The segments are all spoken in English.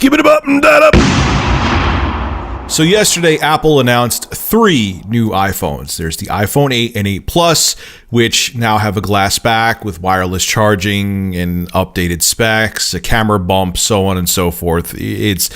Skip it up and that up. So yesterday, Apple announced 3 new iPhones. There's the iPhone 8 and 8 Plus, which now have a glass back with wireless charging and updated specs, a camera bump, so on and so forth. It's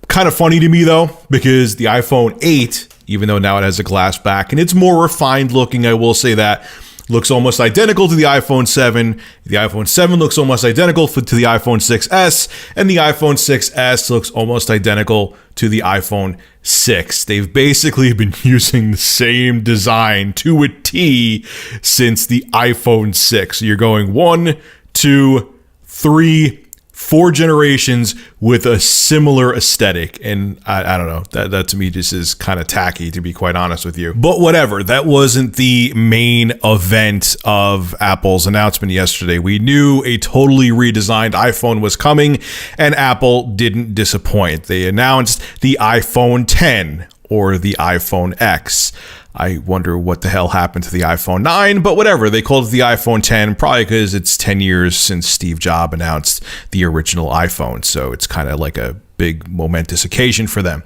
kind of funny to me though, because the iPhone 8, even though now it has a glass back and it's more refined looking, I will say that, looks almost identical to the iPhone 7. The iPhone 7 looks almost identical to the iPhone 6s, and the iPhone 6s looks almost identical to the iPhone 6. They've basically been using the same design to a T since the iPhone 6. So you're going 1, 2, 3, 4 generations with a similar aesthetic, and I don't know, that to me just is kind of tacky, to be quite honest with you. But whatever, that wasn't the main event of Apple's announcement yesterday. We knew a totally redesigned iPhone was coming, and Apple didn't disappoint. They announced the iPhone X, or the iPhoneX. I wonder what the hell happened to the iPhone 9, but whatever. They called it the iPhone X, probably because it's 10 years since Steve Jobs announced the original iPhone. So it's kind of like a big momentous occasion for them.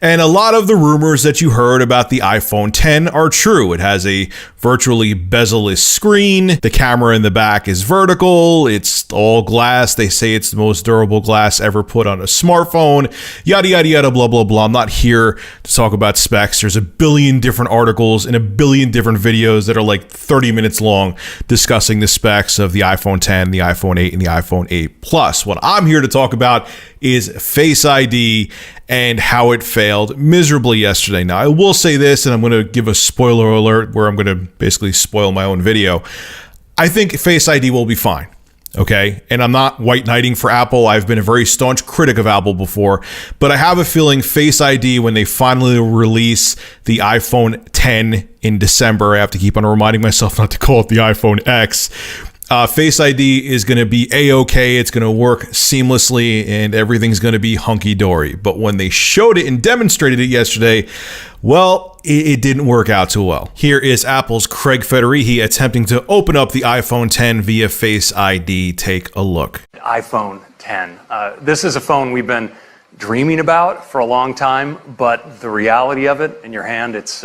And a lot of the rumors that you heard about the iPhone X are true. It has a virtually bezel-less screen. The camera in the back is vertical. It's all glass. They say it's the most durable glass ever put on a smartphone. Yada, yada, yada, blah, blah, blah. I'm not here to talk about specs. There's a billion different articles and a billion different videos that are like 30 minutes long discussing the specs of the iPhone X, the iPhone 8, and the iPhone 8 Plus. What I'm here to talk about is Face ID and how it failed miserably yesterday. Now, I will say this, and I'm going to give a spoiler alert where I'm going to basically spoil my own video. I think Face ID will be fine. Okay. And I'm not white knighting for Apple. I've been a very staunch critic of Apple before, but I have a feeling Face ID, when they finally release the iPhone X in December, I have to keep on reminding myself not to call it the iPhone X. Face ID is going to be A-OK. It's going to work seamlessly and everything's going to be hunky-dory. But when they showed it and demonstrated it yesterday, well, it didn't work out too well. Here is Apple's Craig Federighi attempting to open up the iPhone X via Face ID. Take a look. iPhone X. This is a phone we've been dreaming about for a long time, but the reality of it in your hand, it's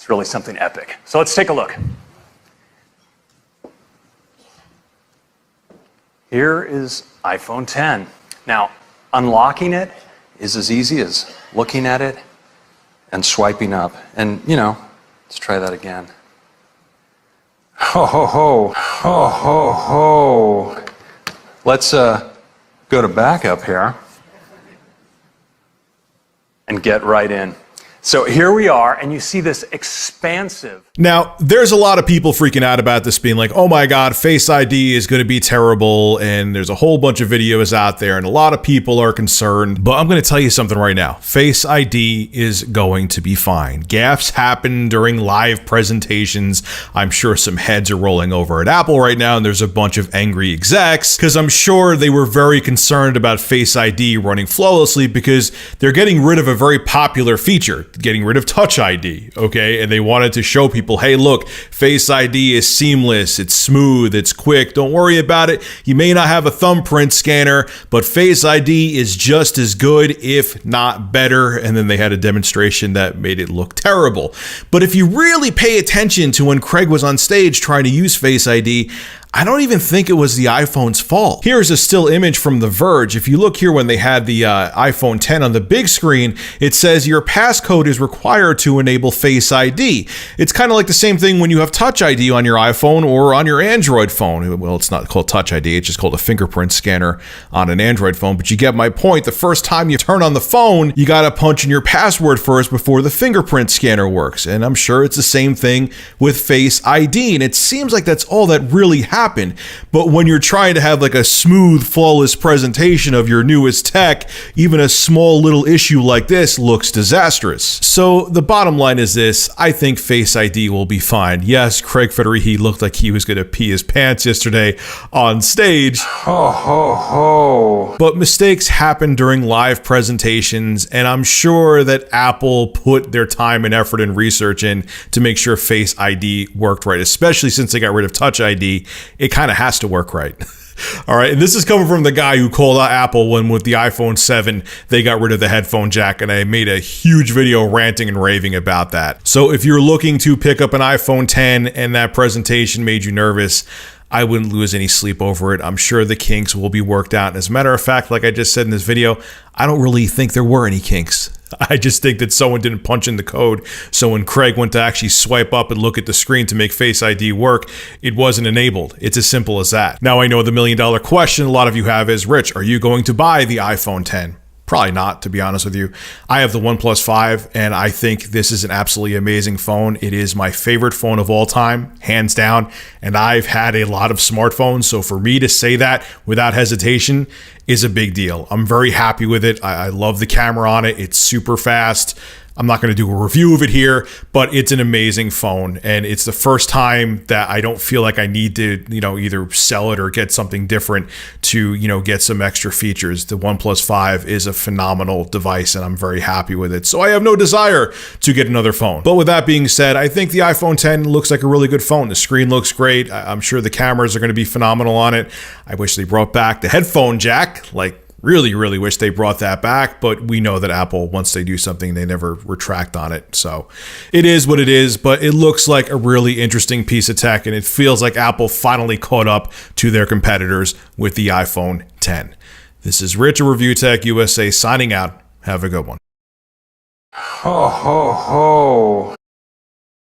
really something epic. So let's take a look. Here is iPhone X. Now, unlocking it is as easy as looking at it and swiping up. And, you know, let's try that again. Ho, ho, ho, ho, ho, ho. Let's go to backup here and get right in. So here we are, and you see this expansive. Now, there's a lot of people freaking out about this, being like, oh my God, Face ID is going to be terrible. And there's a whole bunch of videos out there, and a lot of people are concerned. But I'm going to tell you something right now. Face ID is going to be fine. Gaffes happen during live presentations. I'm sure some heads are rolling over at Apple right now, and there's a bunch of angry execs, because I'm sure they were very concerned about Face ID running flawlessly, because they're getting rid of a very popular feature, getting rid of Touch ID, okay? And they wanted to show people, hey, look, Face ID is seamless, it's smooth, it's quick, don't worry about it. You may not have a thumbprint scanner, but Face ID is just as good, if not better. And then they had a demonstration that made it look terrible. But if you really pay attention to when Craig was on stage trying to use Face ID, I don't even think it was the iPhone's fault. Here's a still image from The Verge. If you look here when they had the iPhone X on the big screen, it says your passcode is required to enable Face ID. It's kind of like the same thing when you have Touch ID on your iPhone or on your Android phone. Well, it's not called Touch ID, it's just called a fingerprint scanner on an Android phone, but you get my point. The first time you turn on the phone, you gotta punch in your password first before the fingerprint scanner works. And I'm sure it's the same thing with Face ID, and it seems like that's all that really happened. But when you're trying to have like a smooth, flawless presentation of your newest tech, even a small little issue like this looks disastrous. So the bottom line is this: I think Face ID will be fine. Yes, Craig Federighi looked like he was going to pee his pants yesterday on stage. Ho, ho, ho. But mistakes happen during live presentations, and I'm sure that Apple put their time and effort and research in to make sure Face ID worked right, especially since they got rid of Touch ID. It kind of has to work right. All right, and this is coming from the guy who called out Apple when with the iPhone 7, they got rid of the headphone jack, and I made a huge video ranting and raving about that. So if you're looking to pick up an iPhone 10 and that presentation made you nervous, I wouldn't lose any sleep over it. I'm sure the kinks will be worked out. And as a matter of fact, like I just said in this video, I don't really think there were any kinks. I just think that someone didn't punch in the code. So when Craig went to actually swipe up and look at the screen to make Face ID work, it wasn't enabled. It's as simple as that. Now I know the million-dollar question a lot of you have is, Rich, are you going to buy the iPhone 10? Probably not, to be honest with you. I have the OnePlus 5, and I think this is an absolutely amazing phone. It is my favorite phone of all time, hands down, and I've had a lot of smartphones, so for me to say that without hesitation is a big deal. I'm very happy with it. I love the camera on it. It's super fast. I'm not going to do a review of it here, but it's an amazing phone, and it's the first time that I don't feel like I need to, either sell it or get something different to, get some extra features. The OnePlus 5 is a phenomenal device, and I'm very happy with it. So I have no desire to get another phone. But with that being said, I think the iPhone 10 looks like a really good phone. The screen looks great. I'm sure the cameras are going to be phenomenal on it. I wish they brought back the headphone jack, really wish they brought that back, but we know that Apple, once they do something, they never retract on it. So it is what it is, but it looks like a really interesting piece of tech, and it feels like Apple finally caught up to their competitors with the iPhone 10. This is Rich of Review Tech USA signing out. Have a good one. Ho, ho, ho.